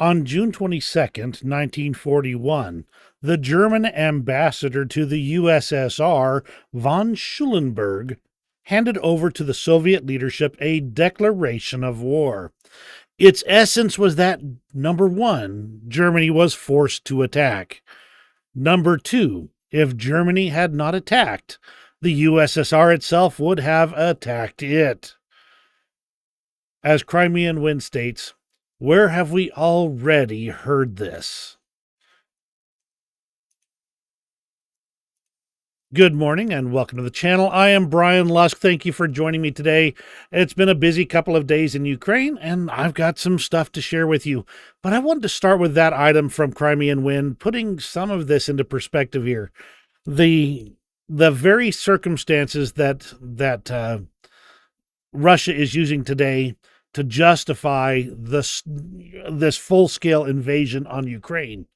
On June 22nd, 1941, the German ambassador to the USSR, von Schulenburg, handed over to the Soviet leadership a declaration of war. Its essence was that, number one, Germany was forced to attack. Number two, if Germany had not attacked, the USSR itself would have attacked it. As Crimean Wind states, where have we already heard this? Good morning and welcome to the channel. I am Brian Lusk. Thank you for joining me today. It's been a busy couple of days in Ukraine, and I've got some stuff to share with you. But I wanted to start with that item from Crimean Wind, putting some of this into perspective here. The very circumstances that Russia is using today to justify this full-scale invasion on Ukraine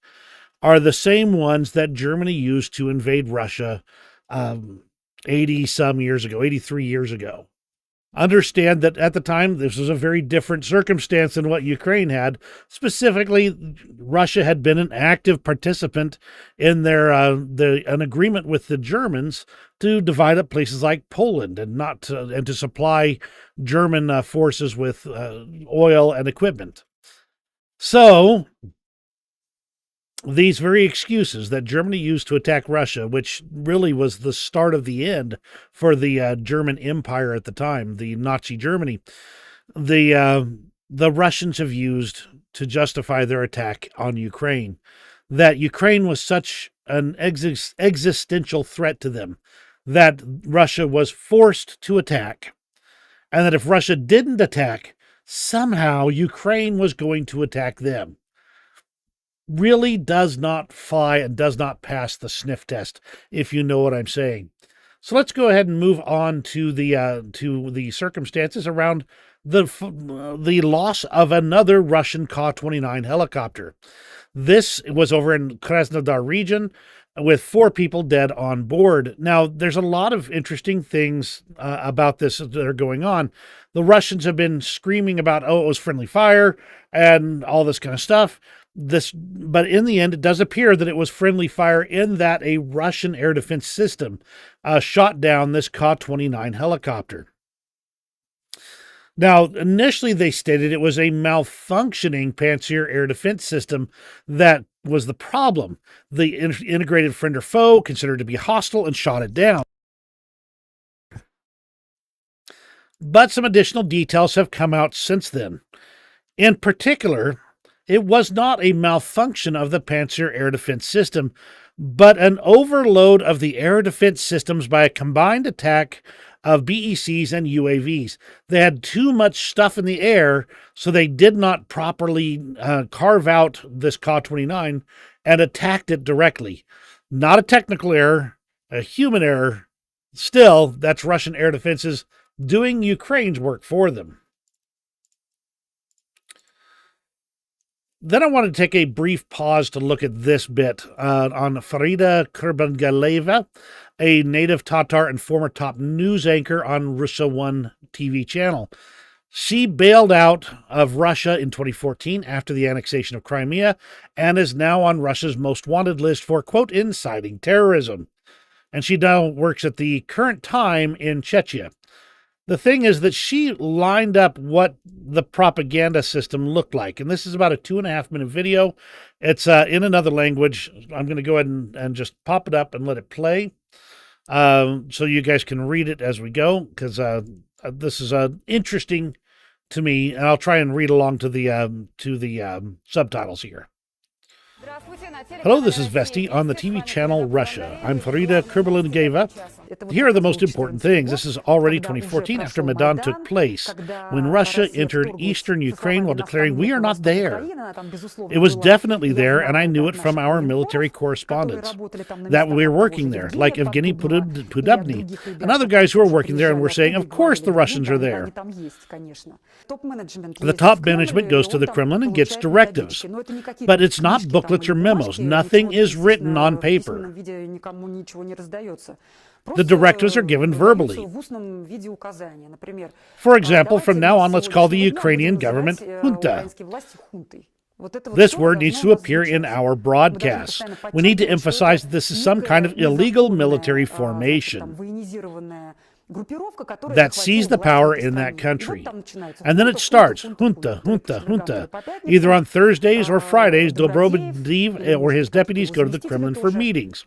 are the same ones that Germany used to invade Russia 83 years ago. Understand that at the time, this was a very different circumstance than what Ukraine had. Specifically, Russia had been an active participant in an agreement with the Germans to divide up places like Poland and to supply German forces with oil and equipment. So these very excuses that Germany used to attack Russia, which really was the start of the end for the German Empire at the time, the Nazi Germany, the Russians have used to justify their attack on Ukraine. That Ukraine was such an existential threat to them that Russia was forced to attack, and that if Russia didn't attack, somehow Ukraine was going to attack them. Really does not fly and does not pass the sniff test, if you know what I'm saying. So let's go ahead and move on to the circumstances around the loss of another Russian Ka-29 helicopter. This was over in Krasnodar region with 4 people dead on board. Now, there's a lot of interesting things about this that are going on. The Russians have been screaming about, oh, it was friendly fire and all this kind of stuff. But in the end, it does appear that it was friendly fire in that a Russian air defense system shot down this Ka-29 helicopter. Now, initially they stated it was a malfunctioning Pantsir air defense system that was the problem. The integrated friend or foe considered to be hostile and shot it down. But some additional details have come out since then. In particular, it was not a malfunction of the Pantsir air defense system, but an overload of the air defense systems by a combined attack of BECs and UAVs. They had too much stuff in the air, so they did not properly carve out this Ka-29 and attacked it directly. Not a technical error, a human error. Still, that's Russian air defenses doing Ukraine's work for them. Then I want to take a brief pause to look at this bit on Farida Kurbangaleva, a native Tatar and former top news anchor on Russia One TV channel. She bailed out of Russia in 2014 after the annexation of Crimea and is now on Russia's most wanted list for, quote, inciting terrorism. And she now works at the current time in Czechia. The thing is that she lined up what the propaganda system looked like. And this is about a 2.5-minute video. It's in another language. I'm going to go ahead and just pop it up and let it play so you guys can read it as we go, because this is interesting to me. And I'll try and read along to the subtitles here. Hello, this is Vesti on the TV channel Russia. I'm Farida Kurbalingeva. Here are the most important things. This is already 2014 after Maidan took place, when Russia entered eastern Ukraine while declaring we are not there. It was definitely there, and I knew it from our military correspondents, that we were working there, like Evgeny Pudobny and other guys who are working there and were saying, of course the Russians are there. The top management goes to the Kremlin and gets directives, but it's not booklets or memos. Nothing is written on paper. The directives are given verbally. For example, from now on, let's call the Ukrainian government junta. This word needs to appear in our broadcasts. We need to emphasize that this is some kind of illegal military formation that seized the power in that country. And then it starts, junta, junta, junta. Either on Thursdays or Fridays, Dobrovoldiv or his deputies go to the Kremlin for meetings,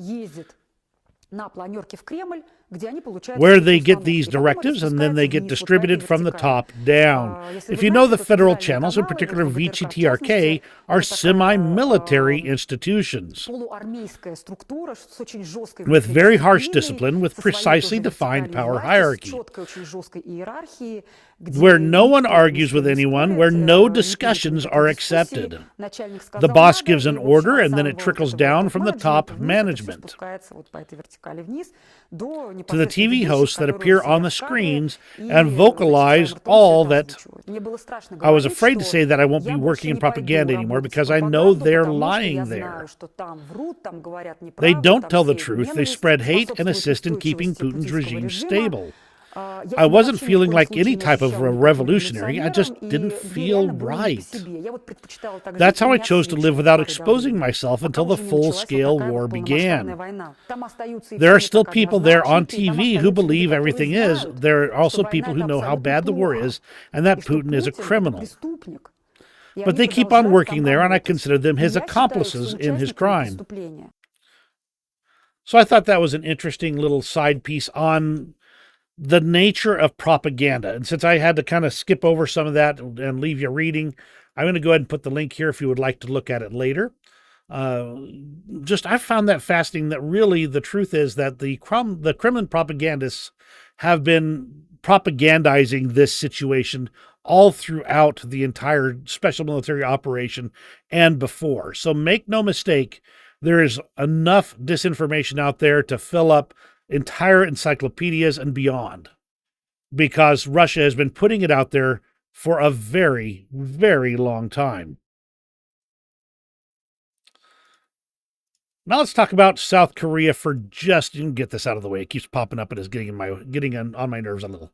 where they get these directives and then they get distributed from the top down. If you know, the federal channels, in particular VGTRK, are semi-military institutions with very harsh discipline, with precisely defined power hierarchy, where no one argues with anyone, where no discussions are accepted. The boss gives an order and then it trickles down from the top management to the TV hosts that appear on the screens and vocalize all that. I was afraid to say that I won't be working in propaganda anymore because I know they're lying there. They don't tell the truth. They spread hate and assist in keeping Putin's regime stable. I wasn't feeling like any type of a revolutionary. I just didn't feel right. That's how I chose to live without exposing myself until the full-scale war began. There are still people there on TV who believe everything is. There are also people who know how bad the war is and that Putin is a criminal. But they keep on working there, and I consider them his accomplices in his crime. So I thought that was an interesting little side piece on the nature of propaganda. And since I had to kind of skip over some of that and leave you reading, I'm going to go ahead and put the link here if you would like to look at it later. I found that fascinating, that really the truth is that the Kremlin propagandists have been propagandizing this situation all throughout the entire special military operation and before. So make no mistake, there is enough disinformation out there to fill up entire encyclopedias and beyond, because Russia has been putting it out there for a very, very long time. Now let's talk about South Korea for just, you can get this out of the way. It keeps popping up and is getting on my nerves a little.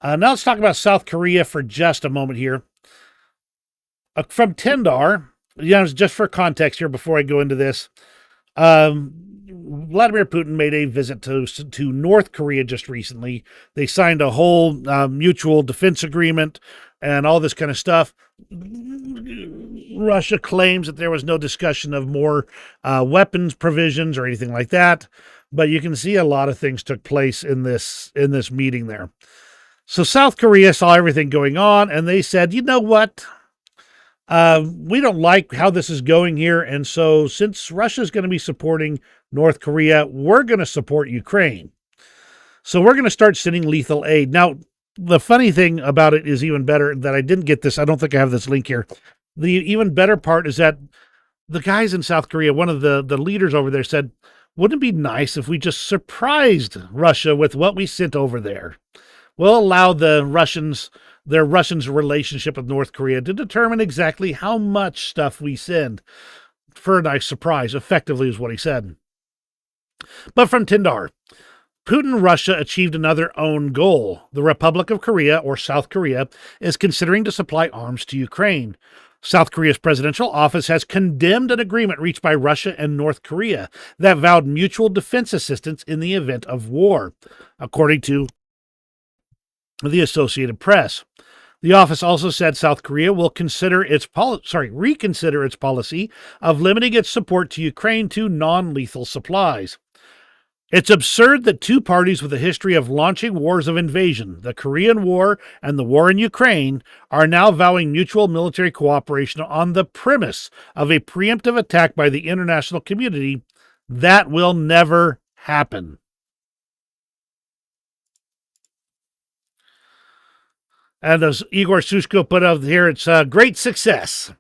Now let's talk about South Korea for just a moment here. From Tendar, just for context here before I go into this, Vladimir Putin made a visit to North Korea just recently. They signed a whole mutual defense agreement and all this kind of stuff. Russia claims that there was no discussion of more weapons provisions or anything like that, but you can see a lot of things took place in this meeting there. So South Korea saw everything going on, and they said, you know what? We don't like how this is going here, and so since Russia's going to be supporting North Korea, we're going to support Ukraine. So we're going to start sending lethal aid. Now, the funny thing about it is even better that I didn't get this. I don't think I have this link here. The even better part is that the guys in South Korea, one of the leaders over there said, wouldn't it be nice if we just surprised Russia with what we sent over there? We'll allow their Russians' relationship with North Korea to determine exactly how much stuff we send for a nice surprise, effectively is what he said. But from Tindar, Putin Russia achieved another own goal. The Republic of Korea, or South Korea, is considering to supply arms to Ukraine. South Korea's presidential office has condemned an agreement reached by Russia and North Korea that vowed mutual defense assistance in the event of war, according to the Associated Press. The office also said South Korea will reconsider its policy of limiting its support to Ukraine to non-lethal supplies. It's absurd that two parties with a history of launching wars of invasion, the Korean War and the war in Ukraine, are now vowing mutual military cooperation on the premise of a preemptive attack by the international community. That will never happen. And as Igor Sushko put out here, it's a great success.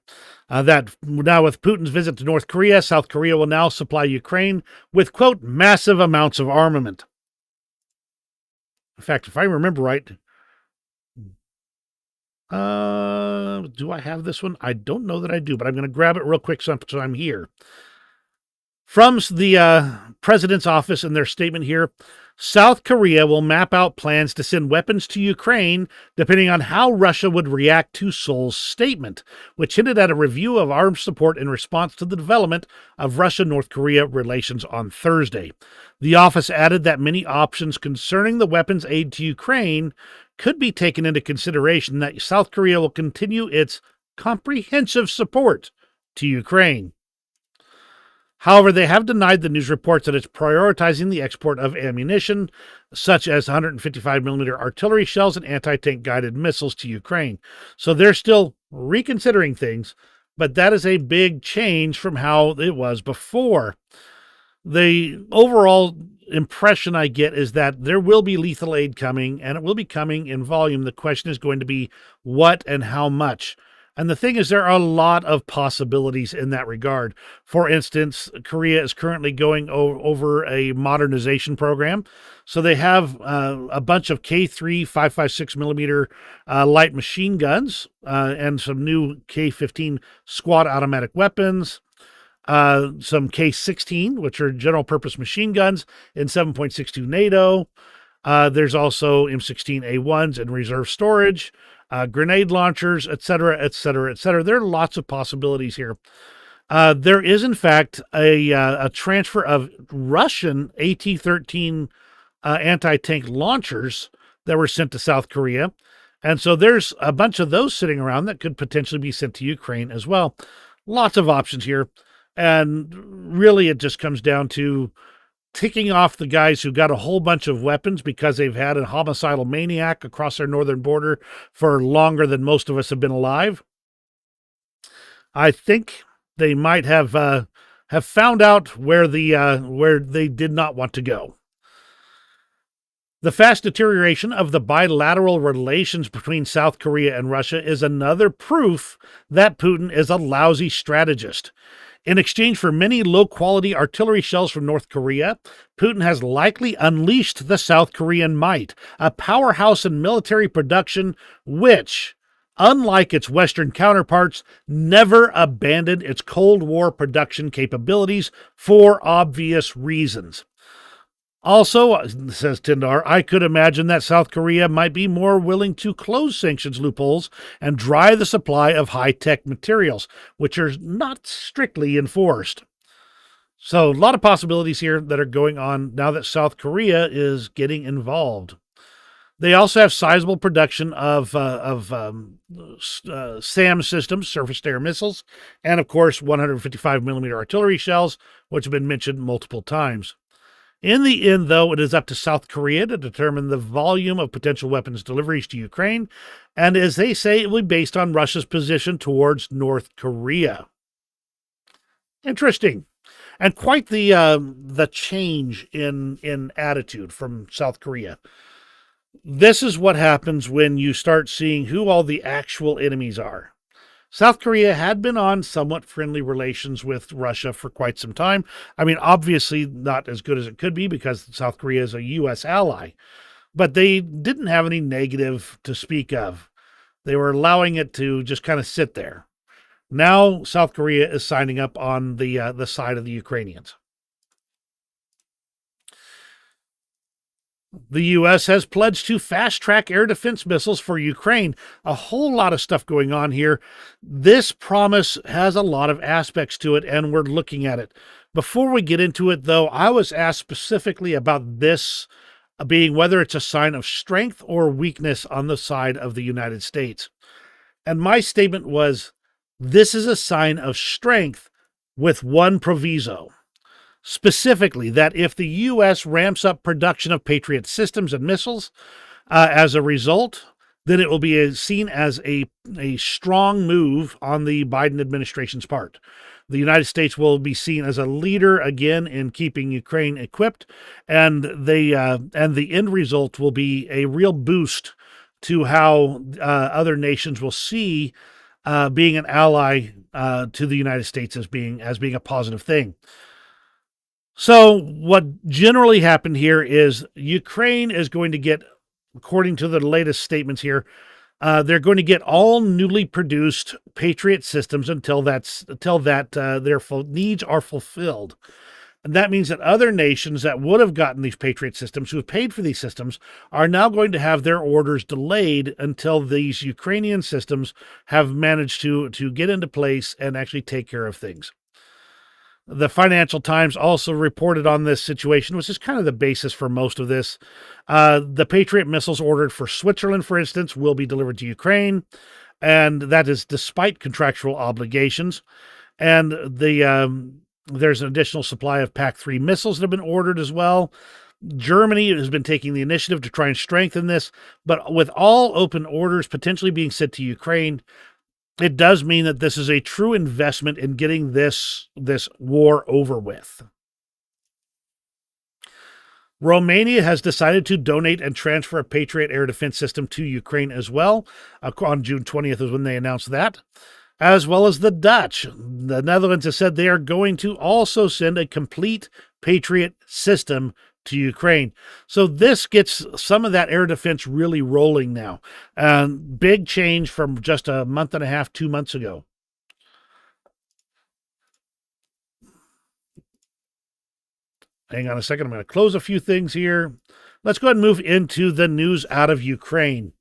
That now with Putin's visit to North Korea, South Korea will now supply Ukraine with, quote, massive amounts of armament. In fact, if I remember right, do I have this one? I don't know that I do, but I'm going to grab it real quick so I'm here. From the president's office in their statement here, South Korea will map out plans to send weapons to Ukraine depending on how Russia would react to Seoul's statement, which hinted at a review of arms support in response to the development of Russia-North Korea relations on Thursday. The office added that many options concerning the weapons aid to Ukraine could be taken into consideration, that South Korea will continue its comprehensive support to Ukraine. However, they have denied the news reports that it's prioritizing the export of ammunition, such as 155mm artillery shells and anti-tank guided missiles to Ukraine. So they're still reconsidering things, but that is a big change from how it was before. The overall impression I get is that there will be lethal aid coming, and it will be coming in volume. The question is going to be what and how much. And the thing is, there are a lot of possibilities in that regard. For instance, Korea is currently going over a modernization program. So they have a bunch of K3 5.56mm light machine guns and some new K15 squad automatic weapons. Some K16, which are general purpose machine guns in 7.62 NATO. There's also M16A1s in reserve storage, grenade launchers, etc., etc., etc. There are lots of possibilities here. There is, in fact, a transfer of Russian AT-13 anti-tank launchers that were sent to South Korea. And so there's a bunch of those sitting around that could potentially be sent to Ukraine as well. Lots of options here. And really, it just comes down to ticking off the guys who got a whole bunch of weapons because they've had a homicidal maniac across their northern border for longer than most of us have been alive. I think they might have found out where they did not want to go. The fast deterioration of the bilateral relations between South Korea and Russia is another proof that Putin is a lousy strategist. In exchange for many low-quality artillery shells from North Korea, Putin has likely unleashed the South Korean might, a powerhouse in military production which, unlike its Western counterparts, never abandoned its Cold War production capabilities for obvious reasons. Also, says Tindar, I could imagine that South Korea might be more willing to close sanctions loopholes and dry the supply of high-tech materials, which are not strictly enforced. So a lot of possibilities here that are going on now that South Korea is getting involved. They also have sizable production of SAM systems, surface-to-air missiles, and of course 155mm artillery shells, which have been mentioned multiple times. In the end, though, it is up to South Korea to determine the volume of potential weapons deliveries to Ukraine, and as they say, it will be based on Russia's position towards North Korea. Interesting, and quite the change in attitude from South Korea. This is what happens when you start seeing who all the actual enemies are. South Korea had been on somewhat friendly relations with Russia for quite some time. I mean, obviously not as good as it could be because South Korea is a U.S. ally, but they didn't have any negative to speak of. They were allowing it to just kind of sit there. Now South Korea is signing up on the side of the Ukrainians. The U.S. has pledged to fast-track air defense missiles for Ukraine. A whole lot of stuff going on here. This promise has a lot of aspects to it, and we're looking at it. Before we get into it, though, I was asked specifically about this being whether it's a sign of strength or weakness on the side of the United States. And my statement was, this is a sign of strength with one proviso. Specifically, that if the U.S. ramps up production of Patriot systems and missiles as a result, then it will be seen as a strong move on the Biden administration's part. The United States will be seen as a leader again in keeping Ukraine equipped, and the end result will be a real boost to how other nations will see being an ally to the United States as being a positive thing. So what generally happened here is Ukraine is going to get, according to the latest statements here, they're going to get all newly produced Patriot systems until their needs are fulfilled. And that means that other nations that would have gotten these Patriot systems, who have paid for these systems, are now going to have their orders delayed until these Ukrainian systems have managed to get into place and actually take care of things. The Financial Times also reported on this situation, which is kind of the basis for most of this. The Patriot missiles ordered for Switzerland, for instance, will be delivered to Ukraine, and that is despite contractual obligations. And there's an additional supply of PAC-3 missiles that have been ordered as well. Germany has been taking the initiative to try and strengthen this, but with all open orders potentially being sent to Ukraine, it does mean that this is a true investment in getting this war over with. Romania has decided to donate and transfer a Patriot air defense system to Ukraine as well. On June 20th is when they announced that. As well as the Dutch. The Netherlands has said they are going to also send a complete Patriot system to Ukraine. So this gets some of that air defense really rolling now. Big change from just a month and a half, 2 months ago. Hang on a second. I'm going to close a few things here. Let's go ahead and move into the news out of Ukraine.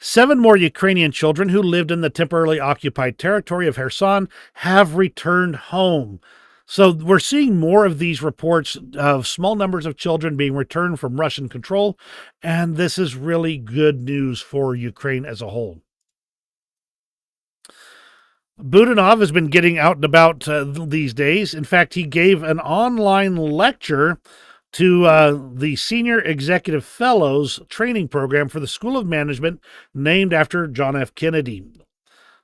7 more Ukrainian children who lived in the temporarily occupied territory of Kherson have returned home. So we're seeing more of these reports of small numbers of children being returned from Russian control, and this is really good news for Ukraine as a whole. Budanov has been getting out and about these days. In fact, he gave an online lecture to the Senior Executive Fellows training program for the School of Management named after John F. Kennedy.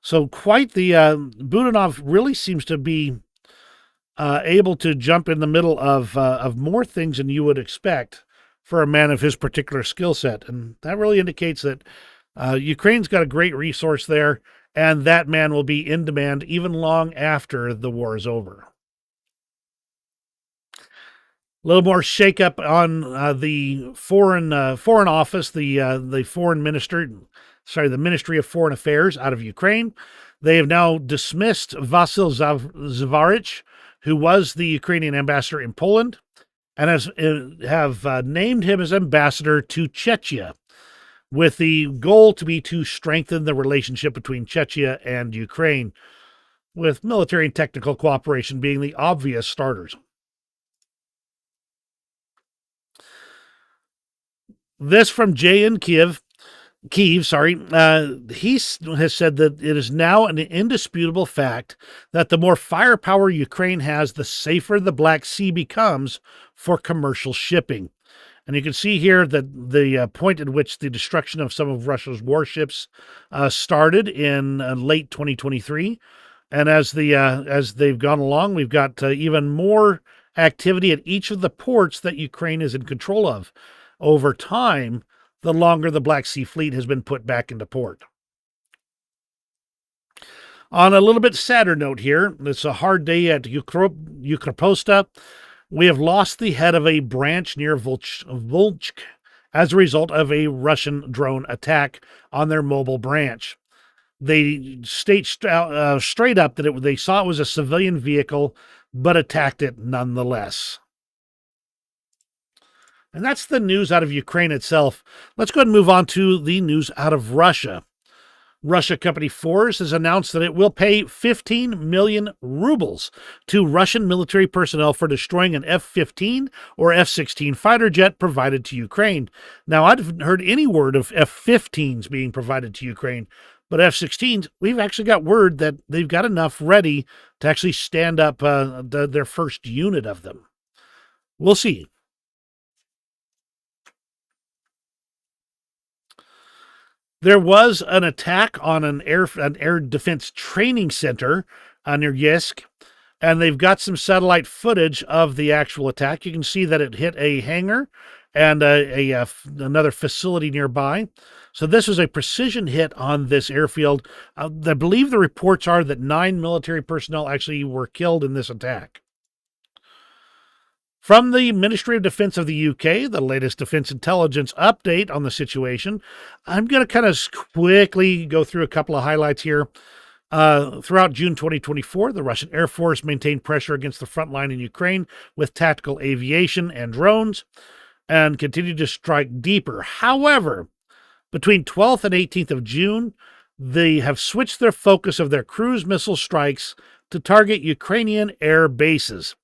So quite the Budanov really seems to be able to jump in the middle of more things than you would expect for a man of his particular skill set. And that really indicates that Ukraine's got a great resource there, and that man will be in demand even long after the war is over. A little more shakeup on the foreign office, the foreign minister, the Ministry of Foreign Affairs out of Ukraine. They have now dismissed Vasyl Zavarich, who was the Ukrainian ambassador in Poland, and have named him as ambassador to Czechia, with the goal to be to strengthen the relationship between Czechia and Ukraine, with military and technical cooperation being the obvious starters. This from Jay in Kiev. He has said that it is now an indisputable fact that the more firepower Ukraine has, the safer the Black Sea becomes for commercial shipping. And you can see here that the point at which the destruction of some of Russia's warships started in late 2023. And as they've gone along, we've got even more activity at each of the ports that Ukraine is in control of. Over time, the longer the Black Sea Fleet has been put back into port. On a little bit sadder note here, it's a hard day at Ukroposta. We have lost the head of a branch near Volchk as a result of a Russian drone attack on their mobile branch. They state straight up that they saw it was a civilian vehicle, but attacked it nonetheless. And that's the news out of Ukraine itself. Let's go ahead and move on to the news out of Russia. Russia Company Force has announced that it will pay 15 million rubles to Russian military personnel for destroying an F-15 or F-16 fighter jet provided to Ukraine. Now, I haven't heard any word of F-15s being provided to Ukraine, but F-16s, we've actually got word that they've got enough ready to actually stand up their first unit of them. We'll see. There was an attack on an air defense training center near Yesk, and they've got some satellite footage of the actual attack. You can see that it hit a hangar and another facility nearby. So this was a precision hit on this airfield. I believe the reports are that 9 military personnel actually were killed in this attack. From the Ministry of Defense of the UK, the latest defense intelligence update on the situation. I'm going to kind of quickly go through a couple of highlights here. Throughout June 2024, the Russian Air Force maintained pressure against the front line in Ukraine with tactical aviation and drones and continued to strike deeper. However, between 12th and 18th of June, they have switched their focus of their cruise missile strikes to target Ukrainian air bases,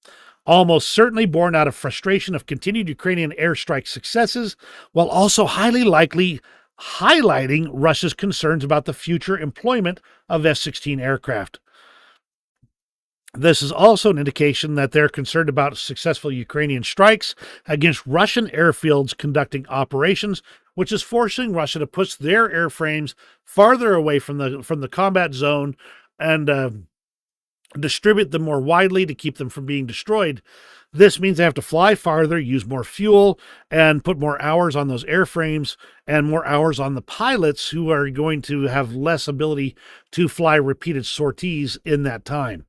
almost certainly born out of frustration of continued Ukrainian airstrike successes, while also highly likely highlighting Russia's concerns about the future employment of F-16 aircraft. This is also an indication that they're concerned about successful Ukrainian strikes against Russian airfields conducting operations, which is forcing Russia to push their airframes farther away from the combat zone and distribute them more widely to keep them from being destroyed. This means they have to fly farther, use more fuel, and put more hours on those airframes and more hours on the pilots, who are going to have less ability to fly repeated sorties in that time.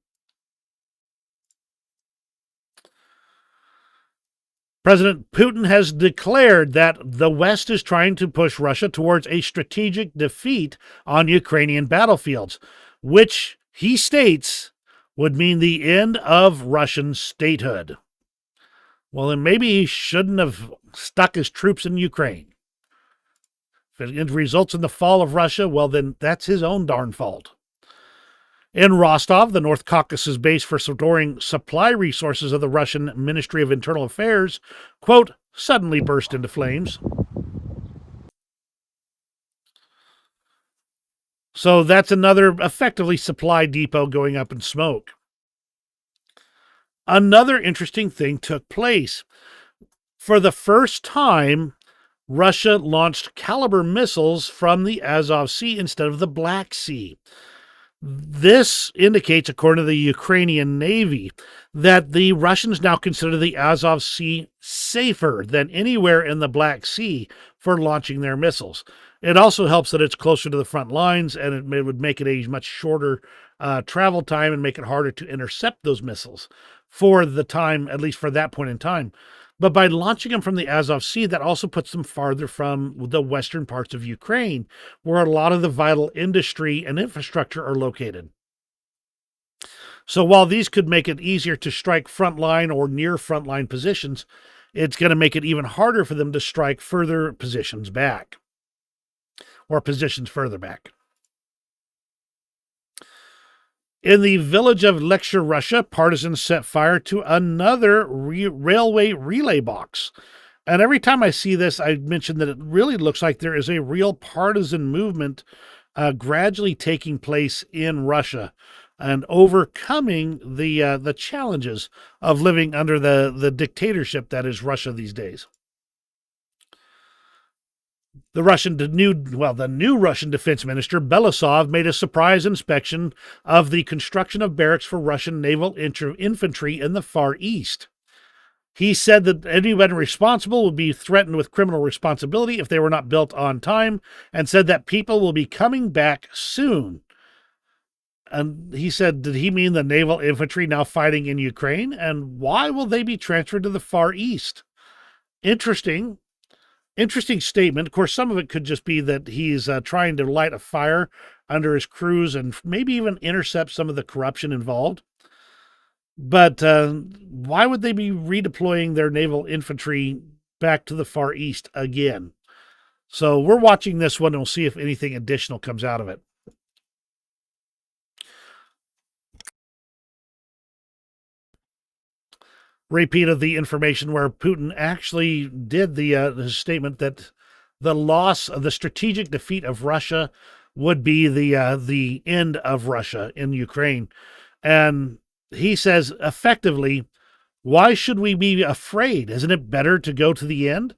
President Putin has declared that the West is trying to push Russia towards a strategic defeat on Ukrainian battlefields, which he states would mean the end of Russian statehood. Well, then maybe he shouldn't have stuck his troops in Ukraine. If it results in the fall of Russia, well, then that's his own darn fault. In Rostov, the North Caucasus base for storing supply resources of the Russian Ministry of Internal Affairs, quote, suddenly burst into flames. So that's another effectively supply depot going up in smoke. Another interesting thing took place. For the first time, Russia launched Caliber missiles from the Azov Sea instead of the Black Sea. This indicates, according to the Ukrainian Navy, that the Russians now consider the Azov Sea safer than anywhere in the Black Sea for launching their missiles. It also helps that it's closer to the front lines, and it would make it a much shorter travel time and make it harder to intercept those missiles for the time, at least for that point in time. But by launching them from the Azov Sea, that also puts them farther from the western parts of Ukraine, where a lot of the vital industry and infrastructure are located. So while these could make it easier to strike frontline or near frontline positions, it's going to make it even harder for them to strike further positions back, or positions further back. In the village of Lecture, Russia, partisans set fire to another railway relay box. And every time I see this, I mention that it really looks like there is a real partisan movement gradually taking place in Russia and overcoming the challenges of living under the dictatorship that is Russia these days. The new Russian defense minister, Belousov, made a surprise inspection of the construction of barracks for Russian naval infantry in the Far East. He said that anyone responsible would be threatened with criminal responsibility if they were not built on time, and said that people will be coming back soon. And he said, did he mean the naval infantry now fighting in Ukraine? And why will they be transferred to the Far East? Interesting statement. Of course, some of it could just be that he's trying to light a fire under his crews and maybe even intercept some of the corruption involved. But why would they be redeploying their naval infantry back to the Far East again? So we're watching this one and we'll see if anything additional comes out of it. Repeat of the information where Putin actually did his statement that the loss of the strategic defeat of Russia would be the end of Russia in Ukraine. And he says, effectively, why should we be afraid? Isn't it better to go to the end?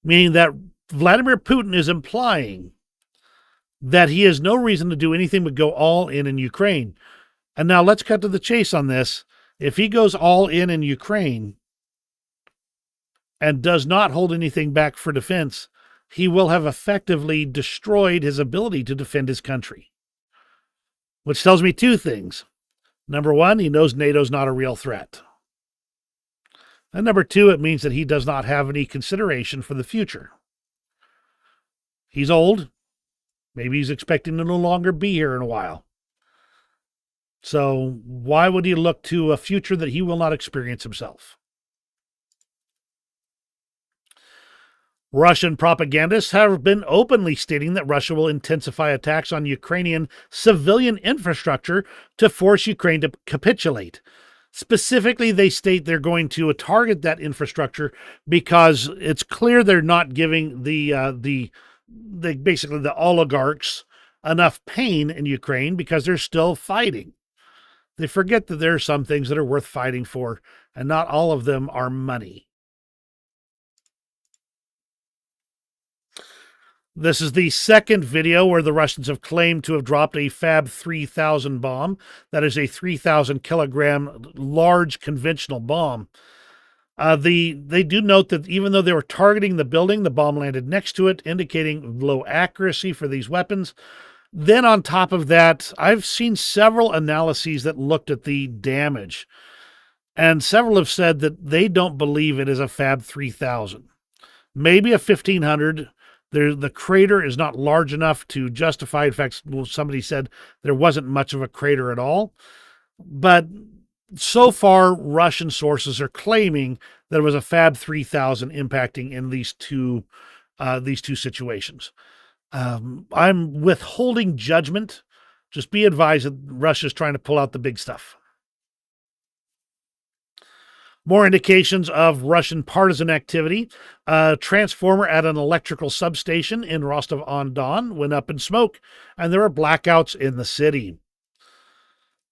Meaning that Vladimir Putin is implying that he has no reason to do anything but go all in Ukraine. And now let's cut to the chase on this. If he goes all in Ukraine and does not hold anything back for defense, he will have effectively destroyed his ability to defend his country. Which tells me two things. Number one, he knows NATO's not a real threat. And number two, it means that he does not have any consideration for the future. He's old. Maybe he's expecting to no longer be here in a while. So why would he look to a future that he will not experience himself? Russian propagandists have been openly stating that Russia will intensify attacks on Ukrainian civilian infrastructure to force Ukraine to capitulate. Specifically, they state they're going to target that infrastructure because it's clear they're not giving the basically the oligarchs enough pain in Ukraine because they're still fighting. They forget that there are some things that are worth fighting for, and not all of them are money. This is the second video where the Russians have claimed to have dropped a Fab 3000 bomb. That is a 3,000 kilogram large conventional bomb. They do note that even though they were targeting the building, the bomb landed next to it, indicating low accuracy for these weapons. Then, on top of that, I've seen several analyses that looked at the damage, and several have said that they don't believe it is a Fab 3000. Maybe a 1500. The crater is not large enough to justify. In fact, somebody said there wasn't much of a crater at all. But so far, Russian sources are claiming that it was a Fab 3000 impacting in these two situations. I'm withholding judgment. Just be advised that Russia's trying to pull out the big stuff. More indications of Russian partisan activity. A transformer at an electrical substation in Rostov-on-Don went up in smoke, and there were blackouts in the city.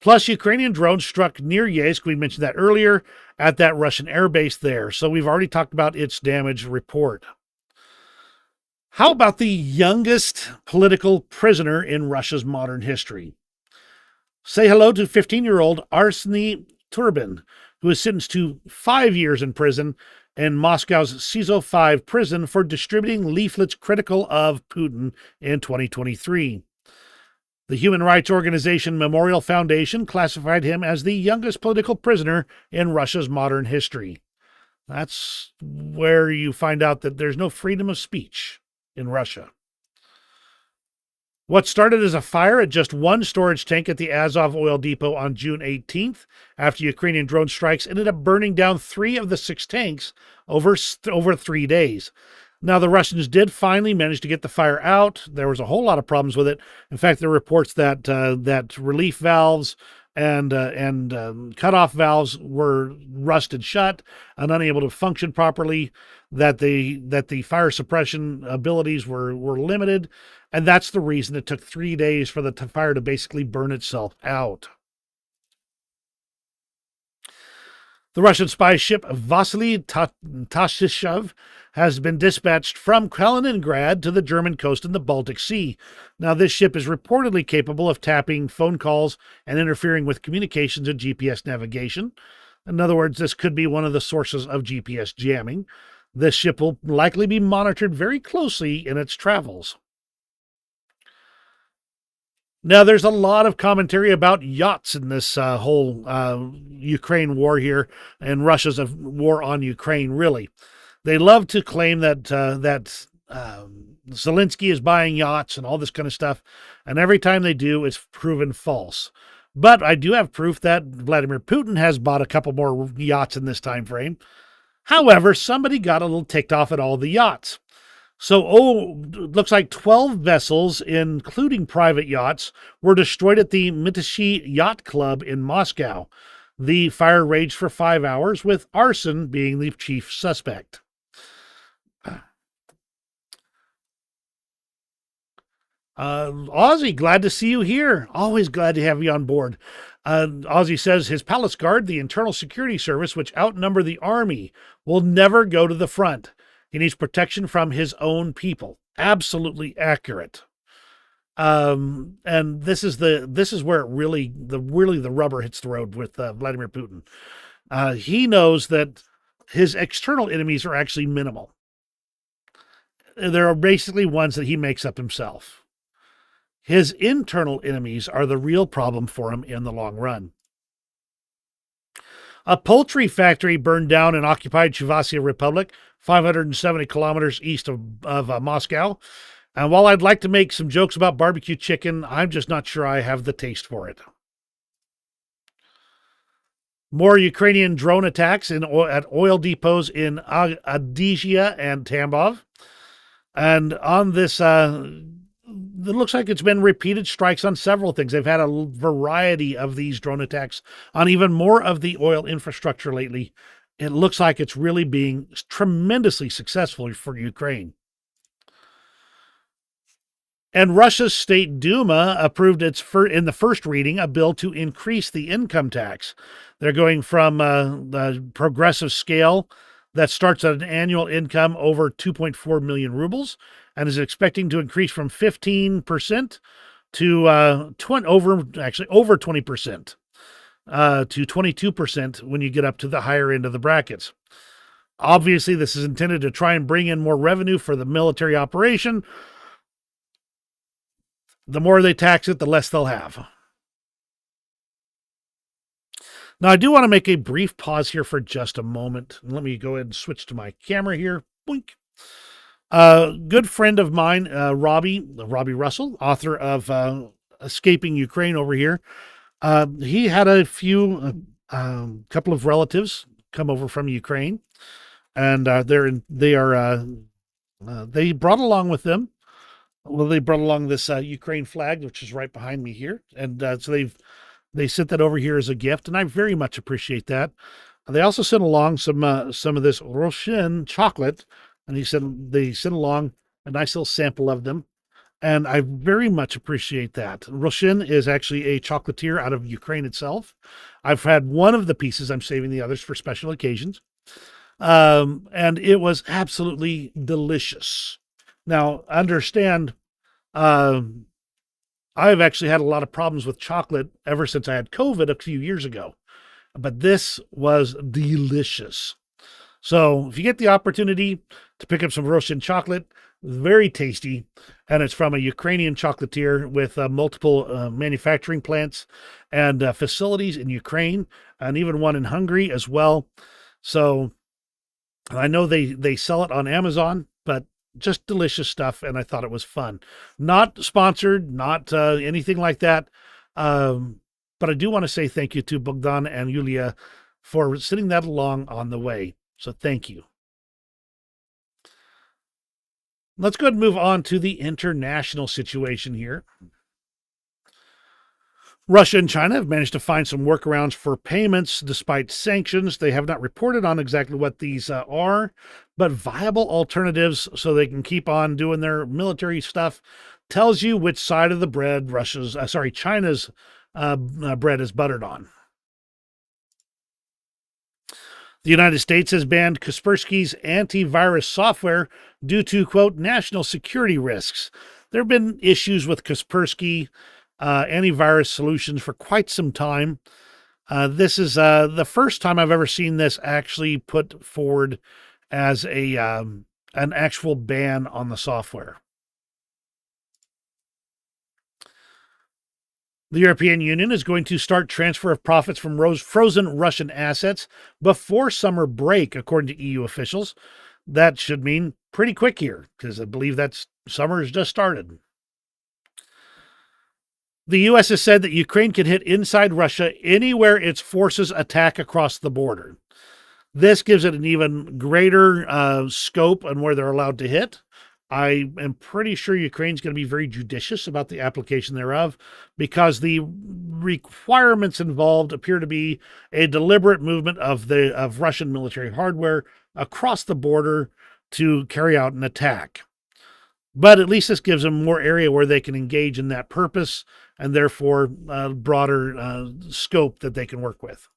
Plus, Ukrainian drones struck near Yeysk, we mentioned that earlier, at that Russian airbase there. So we've already talked about its damage report. How about the youngest political prisoner in Russia's modern history? Say hello to 15-year-old Arseny Turbin, who is sentenced to 5 years in prison in Moscow's SIZO 5 prison for distributing leaflets critical of Putin in 2023. The human rights organization Memorial Foundation classified him as the youngest political prisoner in Russia's modern history. That's where you find out that there's no freedom of speech in Russia. What started as a fire at just one storage tank at the Azov oil depot on June 18th, after Ukrainian drone strikes, ended up burning down 3 of the 6 tanks over 3 days. Now, the Russians did finally manage to get the fire out. There was a whole lot of problems with it. In fact, there are reports that that relief valves and cutoff valves were rusted shut and unable to function properly. That the fire suppression abilities were limited, and that's the reason it took 3 days for the fire to basically burn itself out. The Russian spy ship Vasily Tashishev has been dispatched from Kaliningrad to the German coast in the Baltic Sea. Now, this ship is reportedly capable of tapping phone calls and interfering with communications and GPS navigation. In other words, this could be one of the sources of GPS jamming. This ship will likely be monitored very closely in its travels. Now, there's a lot of commentary about yachts in this whole Ukraine war here, and Russia's war on Ukraine, really. They love to claim that Zelensky is buying yachts and all this kind of stuff, and every time they do, it's proven false. But I do have proof that Vladimir Putin has bought a couple more yachts in this time frame. However, somebody got a little ticked off at all the yachts. So, looks like 12 vessels, including private yachts, were destroyed at the Mitishi Yacht Club in Moscow. The fire raged for 5 hours, with arson being the chief suspect. Ozzy, glad to see you here. Always glad to have you on board. Ozzy says his Palace Guard, the internal security service, which outnumber the army, will never go to the front. He needs protection from his own people. Absolutely accurate. And this is where it really the rubber hits the road with Vladimir Putin. He knows that his external enemies are actually minimal. There are basically ones that he makes up himself. His internal enemies are the real problem for him in the long run. A poultry factory burned down in occupied Chuvassia Republic, 570 kilometers east of Moscow. And while I'd like to make some jokes about barbecue chicken, I'm just not sure I have the taste for it. More Ukrainian drone attacks at oil depots in Adizhia and Tambov. And on this, it looks like it's been repeated strikes on several things. They've had a variety of these drone attacks on even more of the oil infrastructure lately. It looks like it's really being tremendously successful for Ukraine. And Russia's State Duma approved in the first reading a bill to increase the income tax. They're going from the progressive scale that starts at an annual income over 2.4 million rubles and is expecting to increase from 15% to over 20% to 22% when you get up to the higher end of the brackets. Obviously, this is intended to try and bring in more revenue for the military operation. The more they tax it, the less they'll have. Now, I do want to make a brief pause here for just a moment. Let me go ahead and switch to my camera here. Boink. A good friend of mine, Robbie Russell, author of Escaping Ukraine over here, he had a couple of relatives come over from Ukraine, and they brought along with them. Well, they brought along this Ukraine flag, which is right behind me here, and so they sent that over here as a gift, and I very much appreciate that. They also sent along some of this Russian chocolate, and they sent along a nice little sample of them, and I very much appreciate that. Russian is actually a chocolatier out of Ukraine itself. I've had one of the pieces. I'm saving the others for special occasions, and it was absolutely delicious. Now, understand, I've actually had a lot of problems with chocolate ever since I had COVID a few years ago, but this was delicious. So if you get the opportunity to pick up some Russian chocolate, very tasty, and it's from a Ukrainian chocolatier with multiple manufacturing plants and facilities in Ukraine, and even one in Hungary as well. So I know they sell it on Amazon, but just delicious stuff, and I thought it was fun. Not sponsored, not anything like that, but I do want to say thank you to Bogdan and Yulia for sending that along on the way. So thank you. Let's go ahead and move on to the international situation here. Russia and China have managed to find some workarounds for payments despite sanctions. They have not reported on exactly what these are, but viable alternatives so they can keep on doing their military stuff tells you which side of the bread China's bread is buttered on. The United States has banned Kaspersky's antivirus software due to, quote, national security risks. There have been issues with Kaspersky antivirus solutions for quite some time. This is the first time I've ever seen this actually put forward as an actual ban on the software. The European Union is going to start transfer of profits from frozen Russian assets before summer break, according to EU officials. That should mean pretty quick here, because I believe that summer has just started. The U.S. has said that Ukraine can hit inside Russia anywhere its forces attack across the border. This gives it an even greater scope on where they're allowed to hit. I am pretty sure Ukraine's going to be very judicious about the application thereof, because the requirements involved appear to be a deliberate movement of Russian military hardware across the border to carry out an attack. But at least this gives them more area where they can engage in that purpose, and therefore a broader scope that they can work with.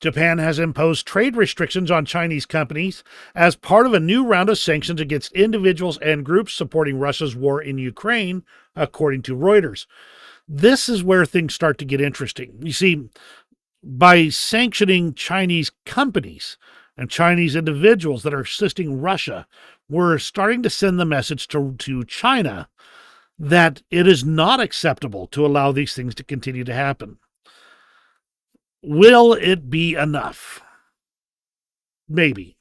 Japan has imposed trade restrictions on Chinese companies as part of a new round of sanctions against individuals and groups supporting Russia's war in Ukraine, according to Reuters. This is where things start to get interesting. You see, by sanctioning Chinese companies and Chinese individuals that are assisting Russia, we're starting to send the message to China that it is not acceptable to allow these things to continue to happen. Will it be enough? Maybe.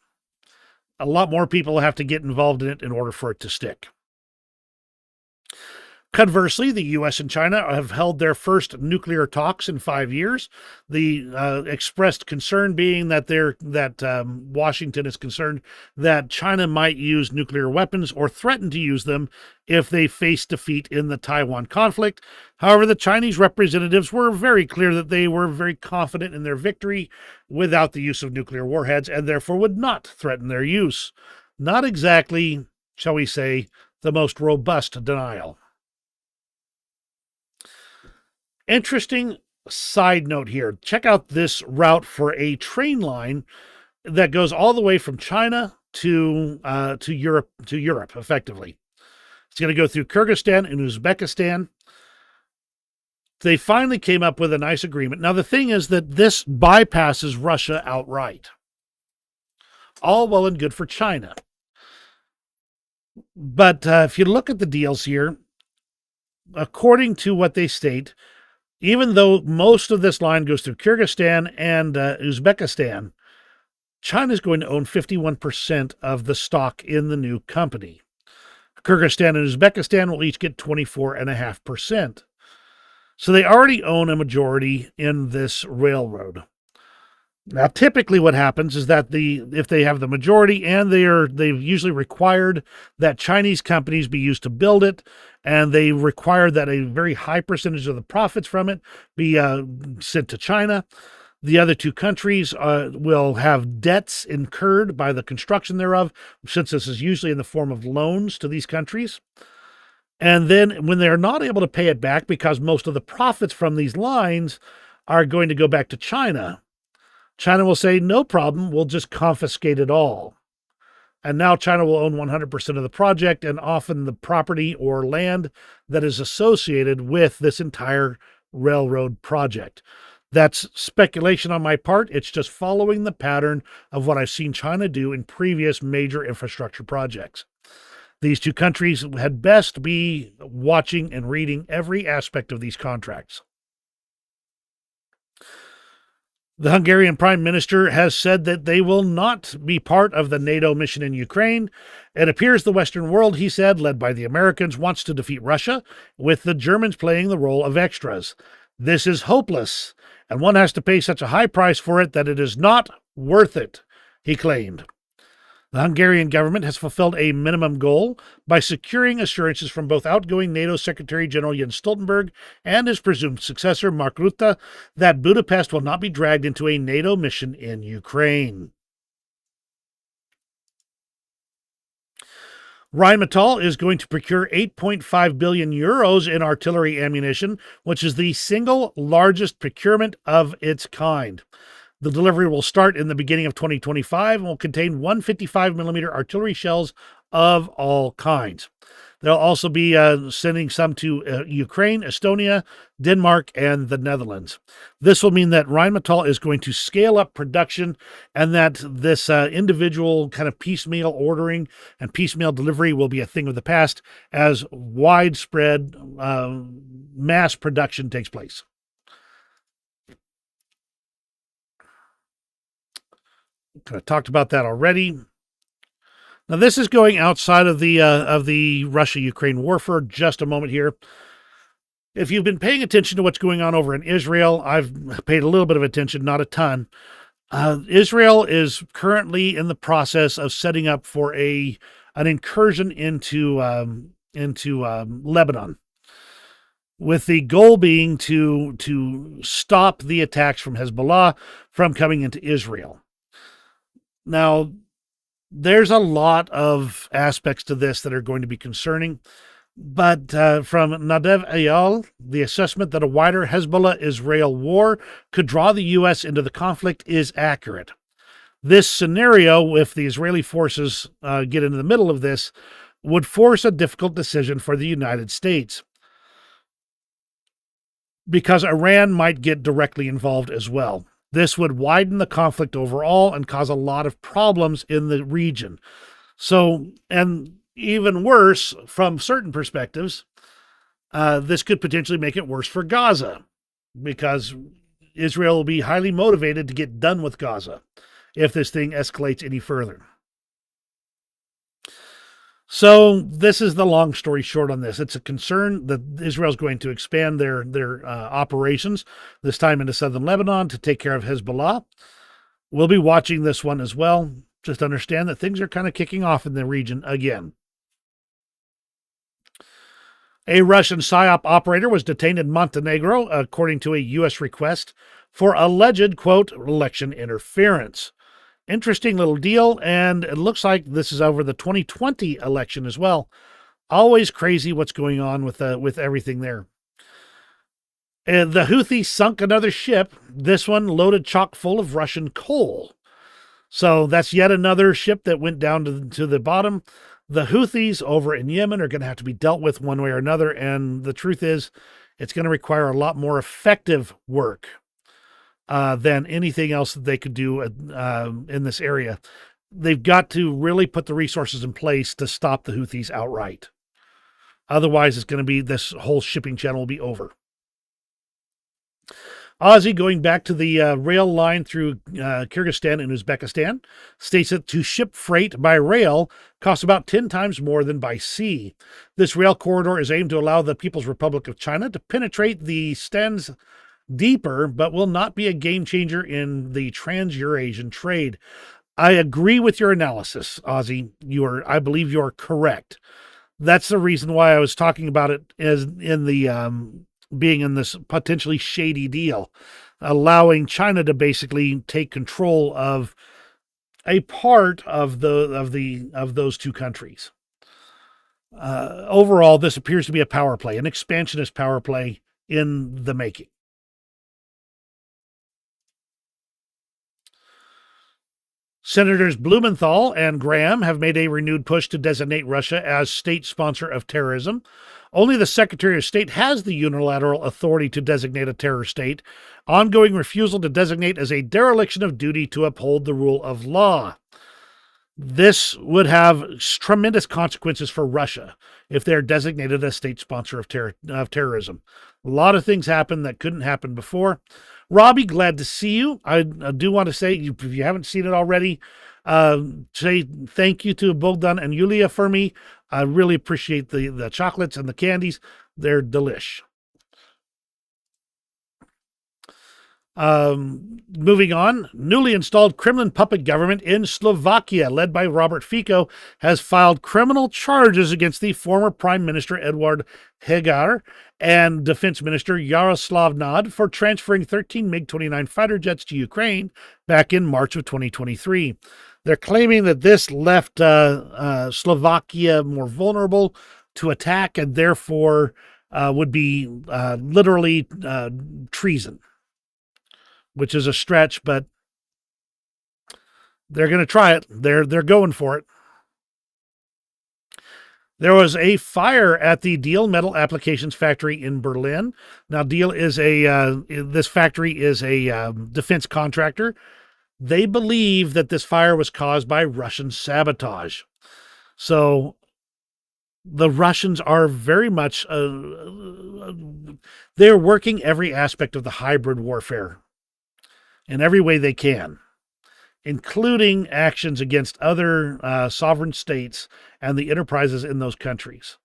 A lot more people have to get involved in it in order for it to stick. Conversely, the U.S. and China have held their first nuclear talks in 5 years. The expressed concern being that Washington is concerned that China might use nuclear weapons or threaten to use them if they face defeat in the Taiwan conflict. However, the Chinese representatives were very clear that they were very confident in their victory without the use of nuclear warheads and therefore would not threaten their use. Not exactly, shall we say, the most robust denial. Interesting side note here. Check out this route for a train line that goes all the way from China to Europe, effectively. It's going to go through Kyrgyzstan and Uzbekistan. They finally came up with a nice agreement. Now, the thing is that this bypasses Russia outright. All well and good for China. But if you look at the deals here, according to what they state, even though most of this line goes through Kyrgyzstan and Uzbekistan, China is going to own 51% of the stock in the new company. Kyrgyzstan and Uzbekistan will each get 24.5%. So they already own a majority in this railroad. Now, typically what happens is that if they have the majority and they've usually required that Chinese companies be used to build it, and they require that a very high percentage of the profits from it be sent to China. The other two countries will have debts incurred by the construction thereof, since this is usually in the form of loans to these countries. And then when they're not able to pay it back because most of the profits from these lines are going to go back to China, China will say, no problem, we'll just confiscate it all. And now China will own 100% of the project and often the property or land that is associated with this entire railroad project. That's speculation on my part. It's just following the pattern of what I've seen China do in previous major infrastructure projects. These two countries had best be watching and reading every aspect of these contracts. The Hungarian Prime Minister has said that they will not be part of the NATO mission in Ukraine. It appears the Western world, he said, led by the Americans, wants to defeat Russia, with the Germans playing the role of extras. This is hopeless, and one has to pay such a high price for it that it is not worth it, he claimed. The Hungarian government has fulfilled a minimum goal by securing assurances from both outgoing NATO Secretary General Jens Stoltenberg and his presumed successor, Mark Rutte, that Budapest will not be dragged into a NATO mission in Ukraine. Rheinmetall is going to procure 8.5 billion euros in artillery ammunition, which is the single largest procurement of its kind. The delivery will start in the beginning of 2025 and will contain 155mm artillery shells of all kinds. They'll also be sending some to Ukraine, Estonia, Denmark, and the Netherlands. This will mean that Rheinmetall is going to scale up production and that this individual kind of piecemeal ordering and piecemeal delivery will be a thing of the past as widespread mass production takes place. Kind of talked about that already. Now, this is going outside of the Russia-Ukraine war for just a moment here. If you've been paying attention to what's going on over in Israel, I've paid a little bit of attention, not a ton. Israel is currently in the process of setting up for an incursion into Lebanon, with the goal being to stop the attacks from Hezbollah from coming into Israel. Now, there's a lot of aspects to this that are going to be concerning, but from Nadav Eyal, the assessment that a wider Hezbollah-Israel war could draw the U.S. into the conflict is accurate. This scenario, if the Israeli forces get into the middle of this, would force a difficult decision for the United States, because Iran might get directly involved as well. This would widen the conflict overall and cause a lot of problems in the region. So, and even worse, from certain perspectives, this could potentially make it worse for Gaza, because Israel will be highly motivated to get done with Gaza if this thing escalates any further. So this is the long story short on this. It's a concern that Israel's going to expand their operations, this time into southern Lebanon, to take care of Hezbollah. We'll be watching this one as well. Just understand that things are kind of kicking off in the region again. A Russian PSYOP operator was detained in Montenegro, according to a U.S. request, for alleged, quote, election interference. Interesting little deal, and it looks like this is over the 2020 election as well. Always crazy what's going on with everything there. And the Houthis sunk another ship, this one loaded chock full of Russian coal. So that's yet another ship that went down to the bottom. The Houthis over in Yemen are going to have to be dealt with one way or another. And the truth is, it's going to require a lot more effective work than anything else that they could do in this area. They've got to really put the resources in place to stop the Houthis outright. Otherwise, it's going to be this whole shipping channel will be over. Aussie, going back to the rail line through Kyrgyzstan and Uzbekistan, states that to ship freight by rail costs about 10 times more than by sea. This rail corridor is aimed to allow the People's Republic of China to penetrate the stands deeper, but will not be a game changer in the trans-Eurasian trade. I agree with your analysis, Aussie. I believe you're correct. That's the reason why I was talking about it as in the being in this potentially shady deal, allowing China to basically take control of a part of those two countries. Overall, this appears to be a power play, an expansionist power play in the making. Senators Blumenthal and Graham have made a renewed push to designate Russia as state sponsor of terrorism. Only the Secretary of State has the unilateral authority to designate a terror state. Ongoing refusal to designate as a dereliction of duty to uphold the rule of law. This would have tremendous consequences for Russia if they're designated as state sponsor of terrorism. A lot of things happen that couldn't happen before. Robbie, glad to see you. I do want to say, if you haven't seen it already, say thank you to Bogdan and Yulia for me. I really appreciate the chocolates and the candies. They're delish. Moving on, newly installed Kremlin puppet government in Slovakia, led by Robert Fico, has filed criminal charges against the former Prime Minister Eduard Heger and Defense Minister Yaroslav Nad for transferring 13 MiG-29 fighter jets to Ukraine back in March of 2023. They're claiming that this left Slovakia more vulnerable to attack and therefore would be literally treason, which is a stretch, but they're going to try it. They're going for it. There was a fire at the Diehl Metal Applications factory in Berlin. Now, Diehl is this factory is a defense contractor. They believe that this fire was caused by Russian sabotage. So the Russians are very much, they're working every aspect of the hybrid warfare in every way they can, including actions against other sovereign states and the enterprises in those countries.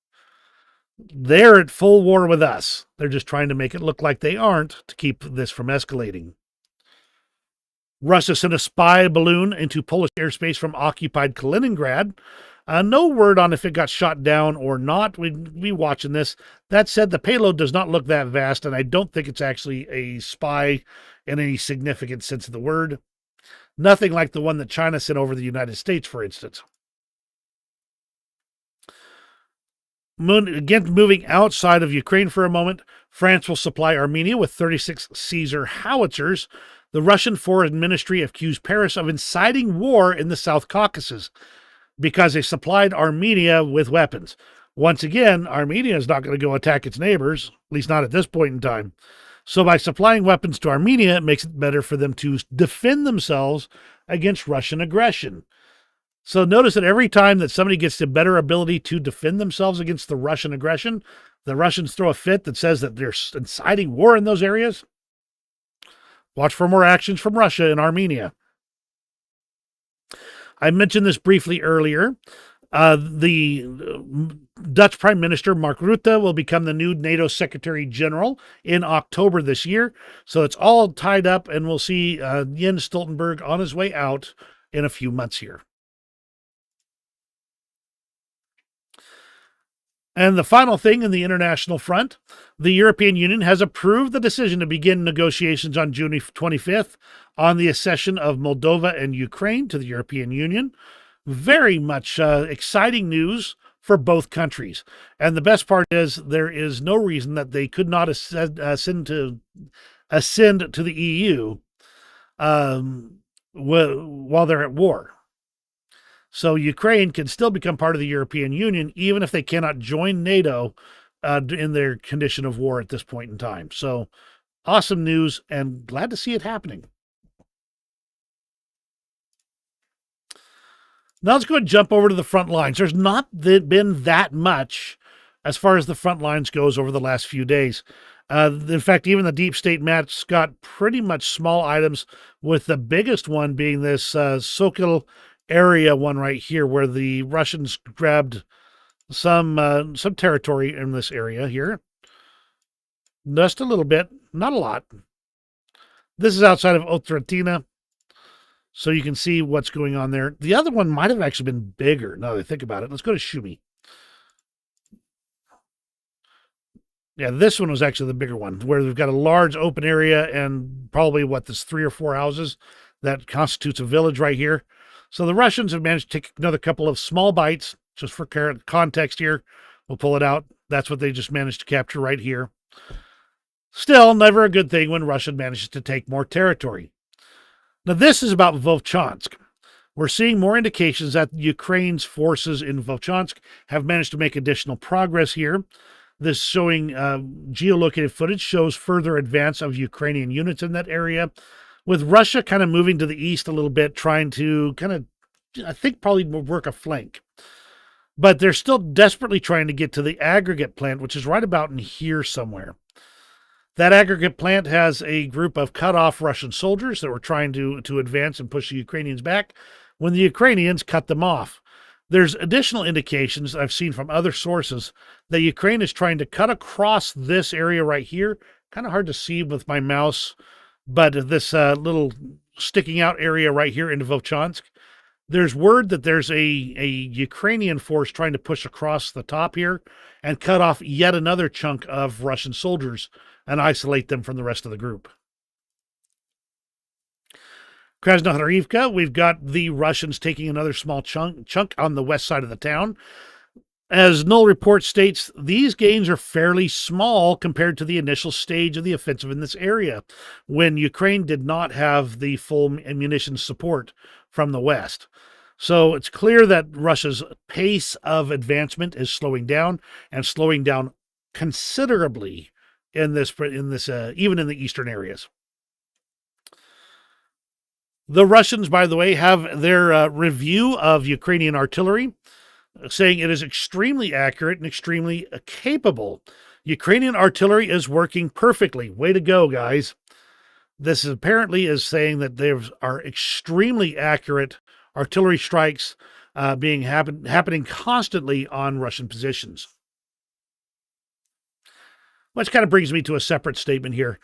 They're at full war with us. They're just trying to make it look like they aren't to keep this from escalating. Russia sent a spy balloon into Polish airspace from occupied Kaliningrad. No word on if it got shot down or not. We'd be watching this. That said, the payload does not look that vast, and I don't think it's actually a spy in any significant sense of the word. Nothing like the one that China sent over the United States, for instance. Again, moving outside of Ukraine for a moment, France will supply Armenia with 36 Caesar howitzers. The Russian Foreign Ministry accused Paris of inciting war in the South Caucasus because they supplied Armenia with weapons. Once again, Armenia is not going to go attack its neighbors, at least not at this point in time. So by supplying weapons to Armenia, it makes it better for them to defend themselves against Russian aggression. So notice that every time that somebody gets the better ability to defend themselves against the Russian aggression, the Russians throw a fit that says that they're inciting war in those areas. Watch for more actions from Russia in Armenia. I mentioned this briefly earlier. The Dutch Prime Minister Mark Rutte will become the new NATO Secretary General in October this year. So it's all tied up, and we'll see Jens Stoltenberg on his way out in a few months here. And the final thing in the international front, the European Union has approved the decision to begin negotiations on June 25th on the accession of Moldova and Ukraine to the European Union. Very much exciting news for both countries. And the best part is there is no reason that they could not ascend to the EU while they're at war. So Ukraine can still become part of the European Union, even if they cannot join NATO in their condition of war at this point in time. So awesome news, and glad to see it happening. Now let's go ahead and jump over to the front lines. There's not been that much as far as the front lines goes over the last few days. In fact, even the deep state match got pretty much small items, with the biggest one being this Sokol area one right here, where the Russians grabbed some territory in this area here. Just a little bit, not a lot. This is outside of Otratina, so you can see what's going on there. The other one might have actually been bigger, now that I think about it. Let's go to Shumi. Yeah, this one was actually the bigger one, where we've got a large open area and probably, this 3 or 4 houses that constitutes a village right here. So the Russians have managed to take another couple of small bites, just for context here. We'll pull it out. That's what they just managed to capture right here. Still, never a good thing when Russia manages to take more territory. Now, this is about Volchansk. We're seeing more indications that Ukraine's forces in Volchansk have managed to make additional progress here. This showing geolocated footage shows further advance of Ukrainian units in that area, with Russia kind of moving to the east a little bit, trying to kind of, I think, probably work a flank. But they're still desperately trying to get to the aggregate plant, which is right about in here somewhere. That aggregate plant has a group of cut-off Russian soldiers that were trying to advance and push the Ukrainians back when the Ukrainians cut them off. There's additional indications I've seen from other sources that Ukraine is trying to cut across this area right here. Kind of hard to see with my mouse, but this little sticking out area right here into Volchansk. There's word that there's a Ukrainian force trying to push across the top here and cut off yet another chunk of Russian soldiers and isolate them from the rest of the group. Krasnohorivka, we've got the Russians taking another small chunk on the west side of the town. As Null Report states, these gains are fairly small compared to the initial stage of the offensive in this area, when Ukraine did not have the full ammunition support from the west. So it's clear that Russia's pace of advancement is slowing down, and slowing down considerably in this even in the eastern areas. The Russians, by the way, have their review of Ukrainian artillery, saying it is extremely accurate and extremely capable. Ukrainian artillery is working perfectly. Way to go, guys. This apparently is saying that there are extremely accurate artillery strikes happening constantly on Russian positions. Which kind of brings me to a separate statement here.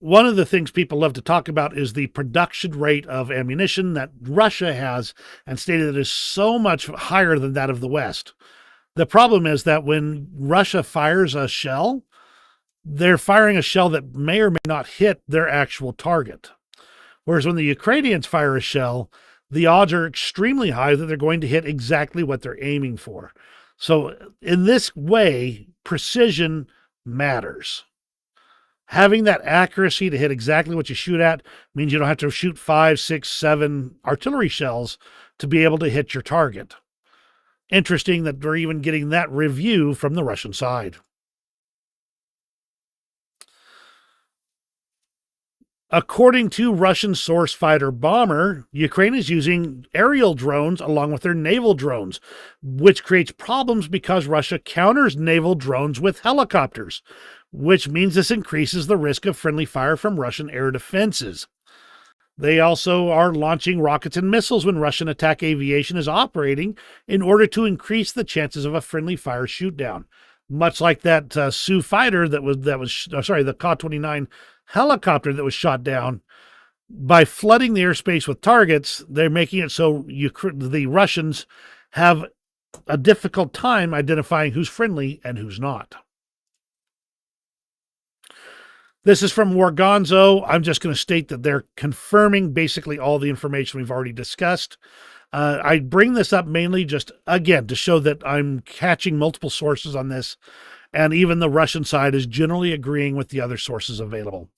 One of the things people love to talk about is the production rate of ammunition that Russia has, and stated it is so much higher than that of the West. The problem is that when Russia fires a shell, they're firing a shell that may or may not hit their actual target. Whereas when the Ukrainians fire a shell, the odds are extremely high that they're going to hit exactly what they're aiming for. So in this way, precision matters. Having that accuracy to hit exactly what you shoot at means you don't have to shoot 5, 6, 7 artillery shells to be able to hit your target. Interesting that we're even getting that review from the Russian side. According to Russian source Fighter Bomber, Ukraine is using aerial drones along with their naval drones, which creates problems because Russia counters naval drones with helicopters, which means this increases the risk of friendly fire from Russian air defenses. They also are launching rockets and missiles when Russian attack aviation is operating in order to increase the chances of a friendly fire shoot-down. Much like that Sioux fighter the Ka-29 helicopter that was shot down. By flooding the airspace with targets, they're making it so the Russians have a difficult time identifying who's friendly and who's not. This is from Wargonzo. I'm just going to state that they're confirming basically all the information we've already discussed. I bring this up mainly just, again, to show that I'm catching multiple sources on this, and even the Russian side is generally agreeing with the other sources available.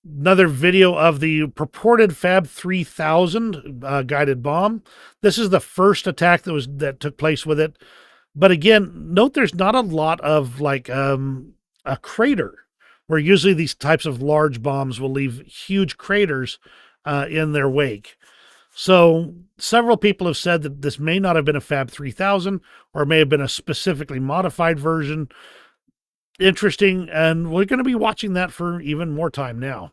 Another video of the purported Fab 3000 guided bomb. This is the first attack that took place with it. But again, note there's not a lot of like a crater, where usually these types of large bombs will leave huge craters in their wake. So several people have said that this may not have been a Fab 3000 or may have been a specifically modified version. Interesting, and we're going to be watching that for even more time now.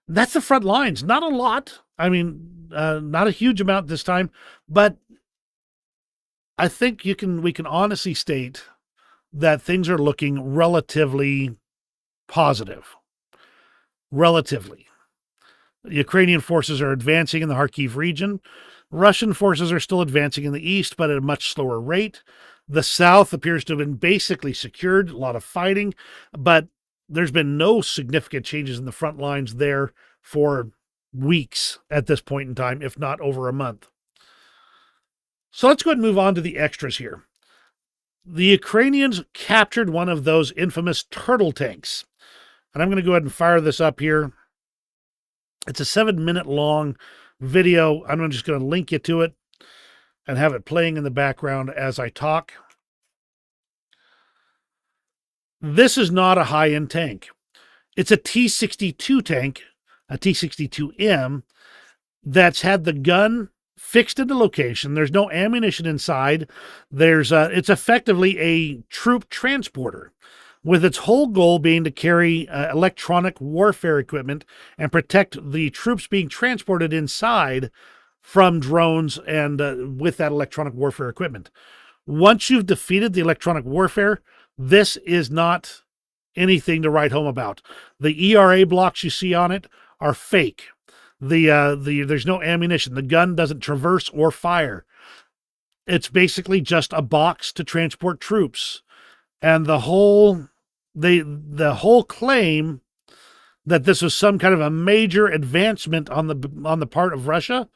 That's the front lines. Not a lot. I mean, not a huge amount this time, but I think we can honestly state that things are looking relatively positive. Relatively. Ukrainian forces are advancing in the Kharkiv region. Russian forces are still advancing in the east, but at a much slower rate. The south appears to have been basically secured, a lot of fighting, but there's been no significant changes in the front lines there for weeks at this point in time, if not over a month. So let's go ahead and move on to the extras here. The Ukrainians captured one of those infamous turtle tanks. And I'm going to go ahead and fire this up here. It's a 7-minute long video. I'm just going to link you to it and have it playing in the background as I talk. This is not a high-end tank. It's a T-62 tank, a T-62M, that's had the gun fixed into location. There's no ammunition inside. It's effectively a troop transporter, with its whole goal being to carry electronic warfare equipment and protect the troops being transported inside from drones and with that electronic warfare equipment. Once you've defeated the electronic warfare, this is not anything to write home about. The ERA blocks you see on it are fake. There's no ammunition. The gun doesn't traverse or fire. It's basically just a box to transport troops. And the whole claim that this was some kind of a major advancement on the part of Russia,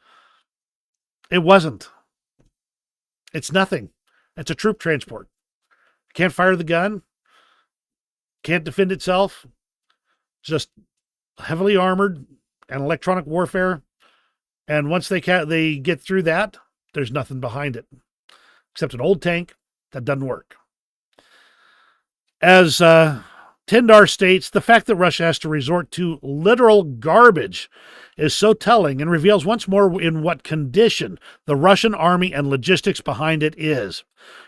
it wasn't. It's nothing. It's a troop transport. Can't fire the gun. Can't defend itself. Just heavily armored and electronic warfare. And once they get through that, there's nothing behind it except an old tank that doesn't work. As Tyndar states, the fact that Russia has to resort to literal garbage is so telling and reveals once more in what condition the Russian army and logistics behind it is.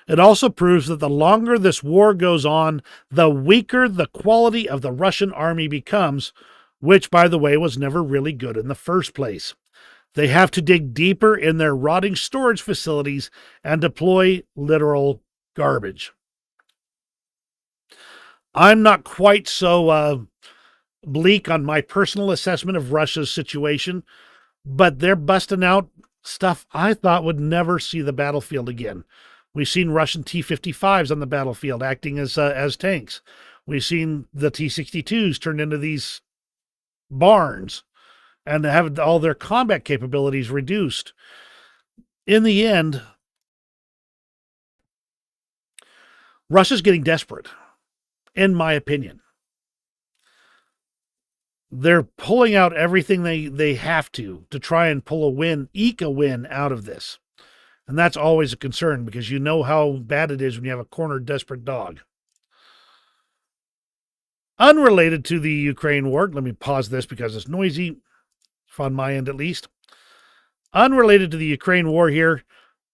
It also proves that the longer this war goes on, the weaker the quality of the Russian army becomes, which, by the way, was never really good in the first place. They have to dig deeper in their rotting storage facilities and deploy literal garbage. I'm not quite so bleak on my personal assessment of Russia's situation, but they're busting out stuff I thought would never see the battlefield again. We've seen Russian T-55s on the battlefield acting as tanks. We've seen the T-62s turned into these barns and have all their combat capabilities reduced. In the end, Russia's getting desperate, in my opinion. They're pulling out everything they have to try and eke a win out of this. And that's always a concern because you know how bad it is when you have a cornered, desperate dog. Unrelated to the Ukraine war, let me pause this because it's noisy, on my end at least. Unrelated to the Ukraine war here,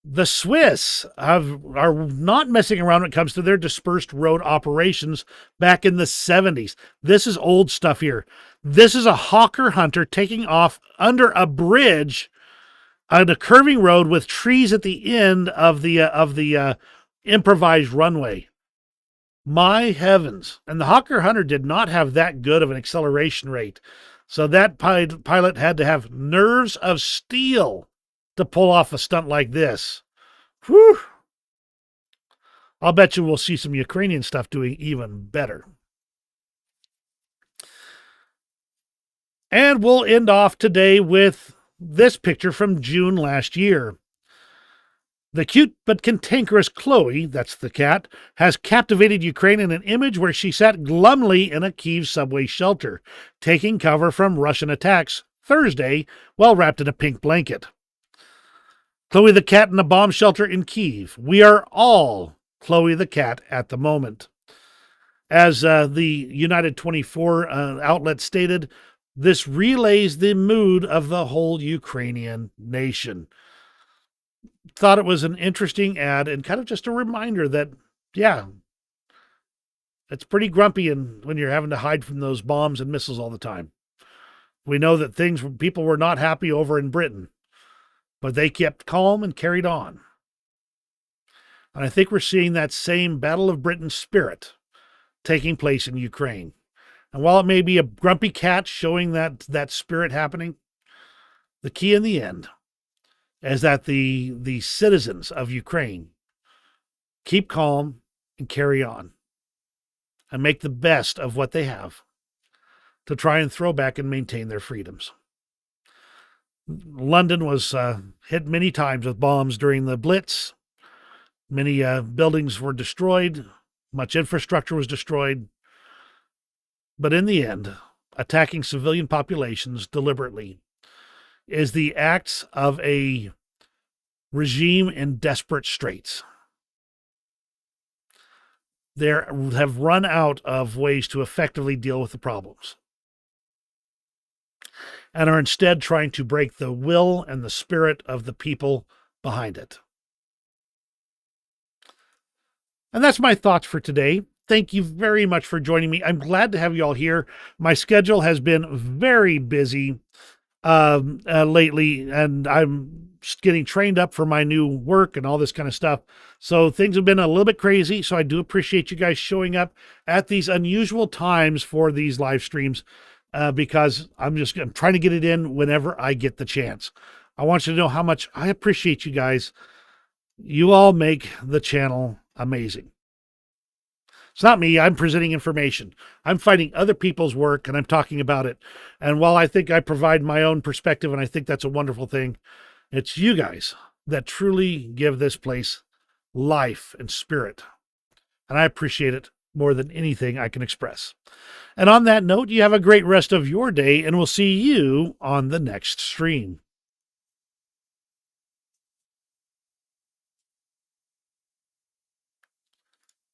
the Swiss are not messing around when it comes to their dispersed road operations back in the 70s. This is old stuff here. This is a hawker hunter taking off under a bridge on a curving road with trees at the end of the improvised runway. My heavens. And the Hawker Hunter did not have that good of an acceleration rate. So that pilot had to have nerves of steel to pull off a stunt like this. Whew. I'll bet you we'll see some Ukrainian stuff doing even better. And we'll end off today with this picture from June last year. The cute but cantankerous Chloe, that's the cat, has captivated Ukraine in an image where she sat glumly in a Kyiv subway shelter, taking cover from Russian attacks Thursday while wrapped in a pink blanket. Chloe the cat in a bomb shelter in Kyiv. We are all Chloe the cat at the moment. As the United 24 outlet stated, this relays the mood of the whole Ukrainian nation. Thought it was an interesting ad and kind of just a reminder that, yeah, it's pretty grumpy when you're having to hide from those bombs and missiles all the time. We know that people were not happy over in Britain, but they kept calm and carried on. And I think we're seeing that same Battle of Britain spirit taking place in Ukraine. And while it may be a grumpy cat showing that spirit happening, the key in the end is that the citizens of Ukraine keep calm and carry on and make the best of what they have to try and throw back and maintain their freedoms. London was hit many times with bombs during the Blitz. Many buildings were destroyed. Much infrastructure was destroyed. But in the end, attacking civilian populations deliberately is the acts of a regime in desperate straits. They have run out of ways to effectively deal with the problems and are instead trying to break the will and the spirit of the people behind it. And that's my thoughts for today. Thank you very much for joining me. I'm glad to have you all here. My schedule has been very busy lately, and I'm getting trained up for my new work and all this kind of stuff. So things have been a little bit crazy. So I do appreciate you guys showing up at these unusual times for these live streams because I'm trying to get it in whenever I get the chance. I want you to know how much I appreciate you guys. You all make the channel amazing. It's not me. I'm presenting information. I'm finding other people's work and I'm talking about it. And while I think I provide my own perspective and I think that's a wonderful thing, it's you guys that truly give this place life and spirit. And I appreciate it more than anything I can express. And on that note, you have a great rest of your day and we'll see you on the next stream.